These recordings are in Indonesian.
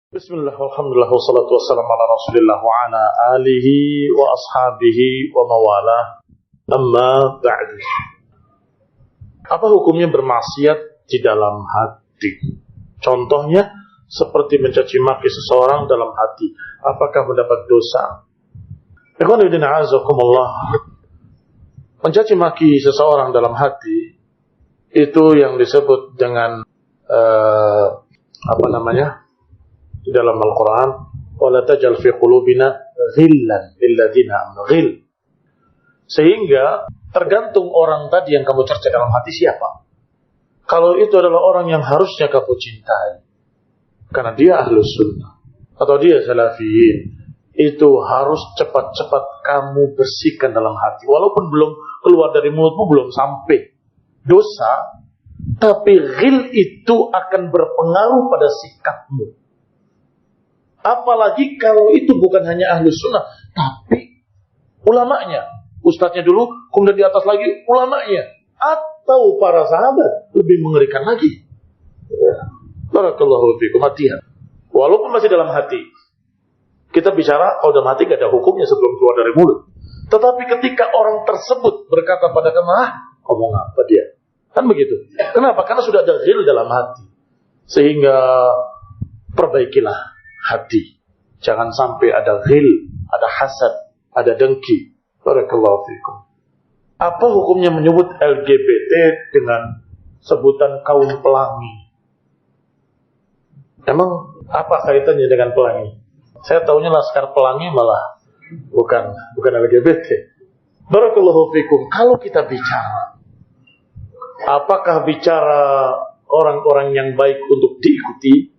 Bismillah, alhamdulillah, wassalatu wassalamu ala rasulillah wa ala alihi wa ashabihi wa mawalah. Amma ba'du. Apa hukumnya bermaksiat di dalam hati? Contohnya seperti mencaci maki seseorang dalam hati. Apakah mendapat dosa? Ikhwan fillah azakumullah. Mencaci maki seseorang dalam hati itu yang disebut dengan di dalam Al-Quran, wala tajal fi qulubina ghillan lilladzina amanu, ghil. Sehingga tergantung orang tadi yang kamu cerca dalam hati siapa. Kalau itu adalah orang yang harusnya kamu cintai karena dia ahlus sunnah atau dia salafiyin, itu harus cepat-cepat kamu bersihkan dalam hati. Walaupun belum keluar dari mulutmu, belum sampai dosa, tapi ghil itu akan berpengaruh pada sikapmu. Apalagi kalau itu bukan hanya ahli sunnah, tapi ulamanya. Ustadznya dulu, kemudian di atas lagi ulamanya. Atau para sahabat, lebih mengerikan lagi. Barakallahu fikum, hati-hati. Walaupun masih dalam hati. Kita bicara, kalau dalam hati gak ada hukumnya sebelum keluar dari mulut. Tetapi ketika orang tersebut berkata pada kamu, ngomong apa dia? Kan begitu. Kenapa? Karena sudah ada ghil dalam hati. Sehingga perbaikilah hati. Jangan sampai ada ghil, ada hasad, ada dengki. Barakallahu fikum. Apa hukumnya menyebut LGBT dengan sebutan kaum pelangi? Emang apa kaitannya dengan pelangi? Saya tahunya Laskar Pelangi malah bukan LGBT. Barakallahu fikum. Kalau kita bicara, apakah bicara orang-orang yang baik untuk diikuti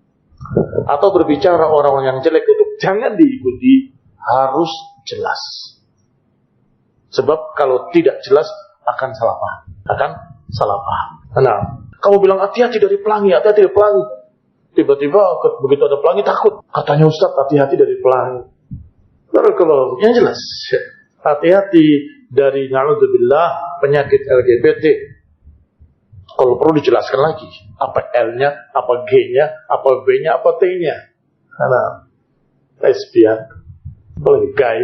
atau berbicara orang-orang yang jelek untuk jangan diikuti, harus jelas. Sebab kalau tidak jelas akan salah paham. Nah, kamu bilang hati-hati dari pelangi, hati-hati dari pelangi. Tiba-tiba begitu ada pelangi takut. Katanya Ustaz, hati-hati dari pelangi. Kalau yang jelas, hati-hati dari na'udzubillah penyakit LGBT. Kalau perlu dijelaskan lagi, apa L-nya, apa G-nya, apa B-nya, apa T-nya. Karena lesbian, apalagi gay,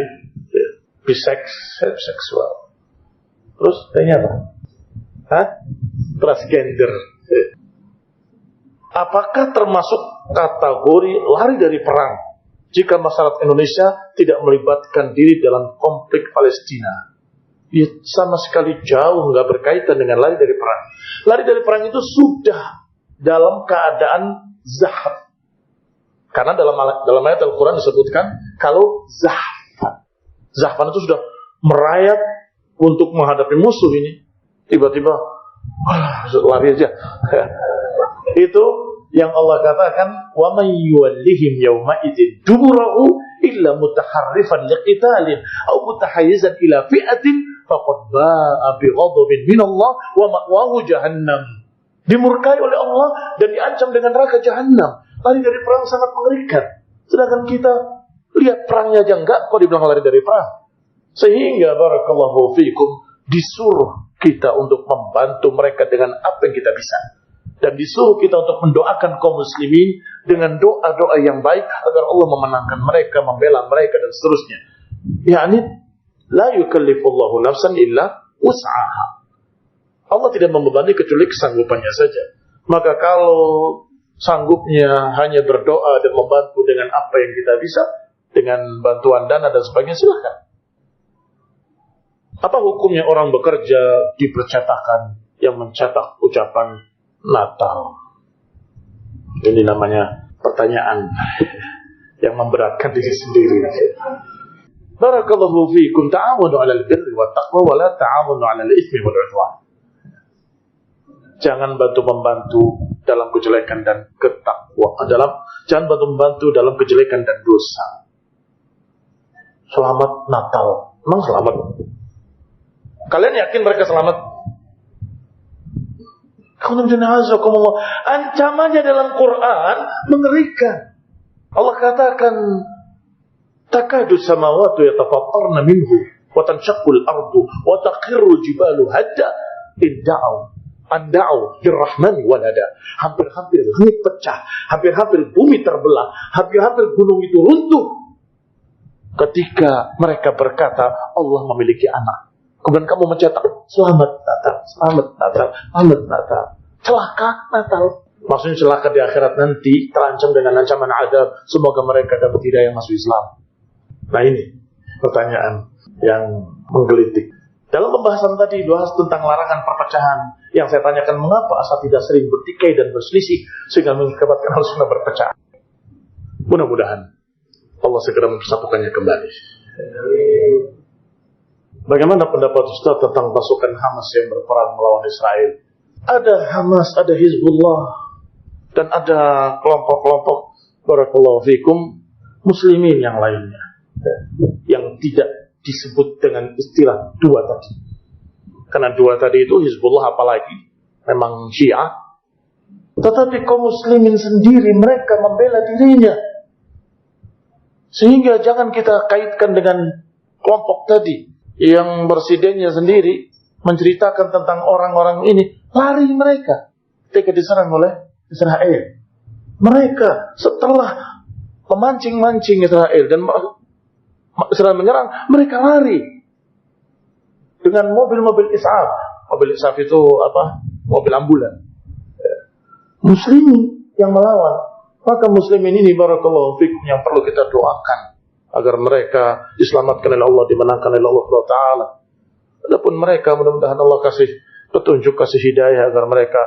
bisex, seksual. Terus T-nya apa? Transgender. Apakah termasuk kategori lari dari perang jika masyarakat Indonesia tidak melibatkan diri dalam konflik Palestina? Ya, sama sekali jauh nggak berkaitan dengan lari dari perang. Lari dari perang itu sudah dalam keadaan zahab. Karena dalam ayat Al-Quran disebutkan kalau zahfan itu sudah merayap untuk menghadapi musuh ini. Tiba-tiba lari aja. Itu yang Allah katakan, wa may yuwallihim yawma idzin duburahu illa mutaharrifan liqitalin aw mutahayyizan ila fi'atin faqad ba'a bighadabin minallah wa ma'wahu jahannam. Dimurkai oleh Allah dan diancam dengan neraka jahannam. Lari dari perang sangat mengerikan. Sedangkan kita lihat perangnya aja enggak, kok dibilang lari dari perang. Sehingga barakallahu fikum disuruh kita untuk membantu mereka dengan apa yang kita bisa. Dan disuruh kita untuk mendoakan kaum muslimin dengan doa-doa yang baik agar Allah memenangkan mereka, membela mereka dan seterusnya. Yani la yukallifullahu nafsan illa wus'aha. Allah tidak membebani kecuali kesanggupannya saja. Maka kalau sanggupnya hanya berdoa dan membantu dengan apa yang kita bisa, dengan bantuan dana dan sebagainya, silakan. Apa hukumnya orang bekerja di percetakan yang mencetak ucapan Natal? Ini namanya pertanyaan yang memberatkan diri sendiri. Barakallahu fiikum, ta'awunu 'alal birri wat taqwa wa la ta'awunu 'alal itsmi wal 'udwan. Jangan membantu dalam kejelekan dan ketakwa. Jangan membantu dalam kejelekan dan dosa. Selamat Natal. Memang selamat? Kalian yakin mereka selamat? Ancamannya dalam Quran mengerikan. Allah katakan, takadu samawati yatafattarna minhu wa tanshaqqul ardu wa taqirru jibalu hadda in da'u anda'u birrahmani walada. Hampir-hampir langit pecah, hampir-hampir bumi terbelah, hampir-hampir gunung itu runtuh ketika mereka berkata Allah memiliki anak. Kemudian kamu mencetak selamat Natal, selamat Natal, selamat Natal. Celaka Natal. Maksudnya celaka di akhirat nanti, terancam dengan ancaman adab. Semoga mereka dapat hidayah masuk Islam. Nah ini pertanyaan yang menggelitik. Dalam pembahasan tadi bahas tentang larangan perpecahan, yang saya tanyakan mengapa asatidzah sering bertikai dan berselisih sehingga mengakibatkan Ahlussunnah berpecah. Mudah-mudahan Allah segera mempersatukannya kembali. Bagaimana pendapat Ustaz tentang pasukan Hamas yang berperang melawan Israel? Ada Hamas, ada Hizbullah, dan ada kelompok-kelompok barakallahu fikum muslimin yang lainnya, yang tidak disebut dengan istilah dua tadi. Karena dua tadi itu Hizbullah apalagi memang Syiah. Tetapi kaum muslimin sendiri mereka membela dirinya. Sehingga jangan kita kaitkan dengan kelompok tadi yang presidennya sendiri menceritakan tentang orang-orang ini, lari mereka ketika diserang oleh Israel. Mereka setelah memancing-mancing Israel dan Israel menyerang, mereka lari dengan mobil-mobil is'af. Mobil is'af itu apa? Mobil ambulan. Muslimin yang melawan. Maka muslimin ini barakallahu fikum yang perlu kita doakan agar mereka diselamatkan oleh Allah, dimenangkan oleh Allah Ta'ala. Adapun mereka mudah-mudahan Allah kasih petunjuk, kasih hidayah agar mereka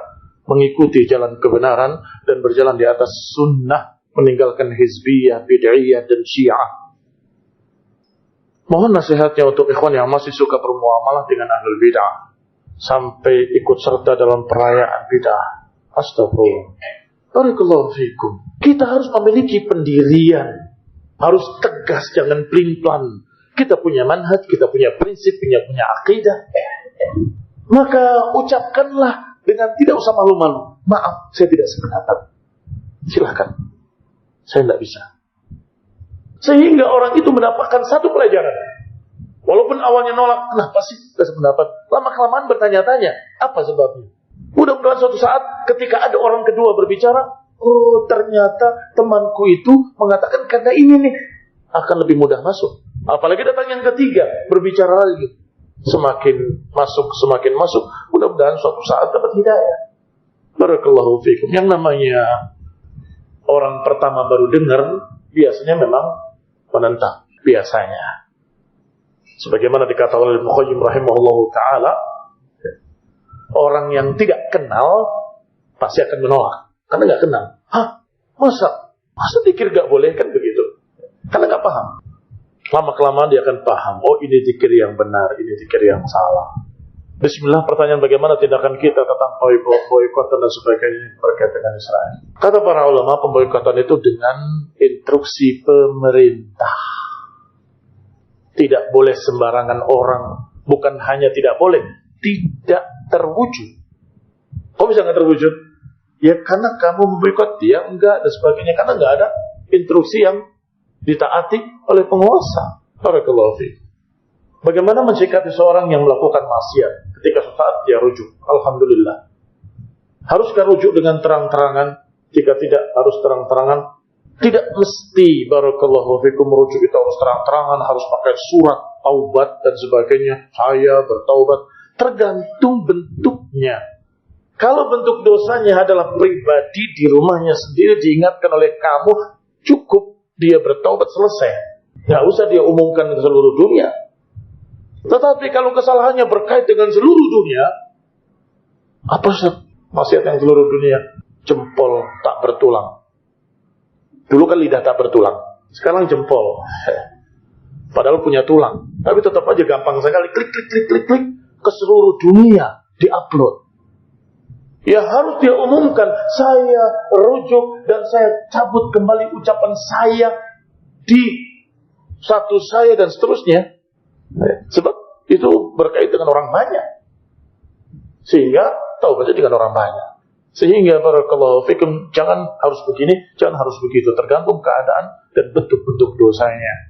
mengikuti jalan kebenaran dan berjalan di atas sunnah, meninggalkan hizbiyah, bid'iyah dan syiah. Mohon nasihatnya untuk ikhwan yang masih suka bermuamalah dengan ahlul bid'ah sampai ikut serta dalam perayaan bid'ah. Astagfirullah. Barakallahu fikum. Kita harus memiliki pendirian, harus tegas, jangan pelin-pelan. Kita punya manhaj, kita punya prinsip, punya akidah. Maka ucapkanlah dengan tidak usah malu-malu. Maaf, saya tidak sependapat. Silakan. Saya tidak bisa. Sehingga orang itu mendapatkan satu pelajaran. Walaupun awalnya nolak, kenapa sih tidak sependapat? Lama-kelamaan bertanya-tanya, apa sebabnya? Mudah-mudahan suatu saat ketika ada orang kedua berbicara, oh ternyata temanku itu mengatakan karena ini nih, akan lebih mudah masuk. Apalagi datang yang ketiga, berbicara lagi. Semakin masuk, mudah-mudahan suatu saat dapat hidayah. Barakallahu fikum. Yang namanya orang pertama baru dengar, biasanya memang menentang. Biasanya. Sebagaimana dikatakan oleh Ibnu Qayyim rahimahullahu ta'ala, orang yang tidak kenal pasti akan menolak. Karena nggak kenal. Hah? Masa pikir nggak boleh? Kan begitu. Karena nggak paham. Lama-kelamaan dia akan paham. Oh ini zikir yang benar, ini zikir yang salah. Bismillah, pertanyaan bagaimana tindakan kita tentang boikotan dan sebagainya berkaitan dengan Israel. Kata para ulama, pemboikotan itu dengan instruksi pemerintah. Tidak boleh sembarangan orang. Bukan hanya tidak boleh, tidak terwujud. Kok bisa nggak terwujud? Ya karena kamu memboikot, dia enggak dan sebagainya. Karena nggak ada instruksi yang ditaati oleh penguasa. Barakallahu fiik. Bagaimana mensikapi seorang yang melakukan maksiat ketika saat dia rujuk? Alhamdulillah. Haruskah rujuk dengan terang-terangan? Jika tidak, harus terang-terangan. Tidak mesti barakallahu fikum merujuk itu harus terang-terangan, harus pakai surat taubat dan sebagainya. Saya bertaubat. Tergantung bentuknya. Kalau bentuk dosanya adalah pribadi di rumahnya sendiri, diingatkan oleh kamu, cukup dia bertaubat, selesai. Nggak usah dia umumkan ke seluruh dunia. Tetapi kalau kesalahannya berkait dengan seluruh dunia, apa sih maksiat yang seluruh dunia? Jempol tak bertulang. Dulu kan lidah tak bertulang, sekarang jempol. Padahal punya tulang, tapi tetap aja gampang sekali klik ke seluruh dunia diupload. Ya harus dia umumkan, saya rujuk dan saya cabut kembali ucapan saya di status saya dan seterusnya. Sebab itu berkait dengan orang banyak. Sehingga taubatnya dengan orang banyak. Sehingga barakallahu fikum, jangan harus begini, jangan harus begitu, tergantung keadaan dan bentuk-bentuk dosanya.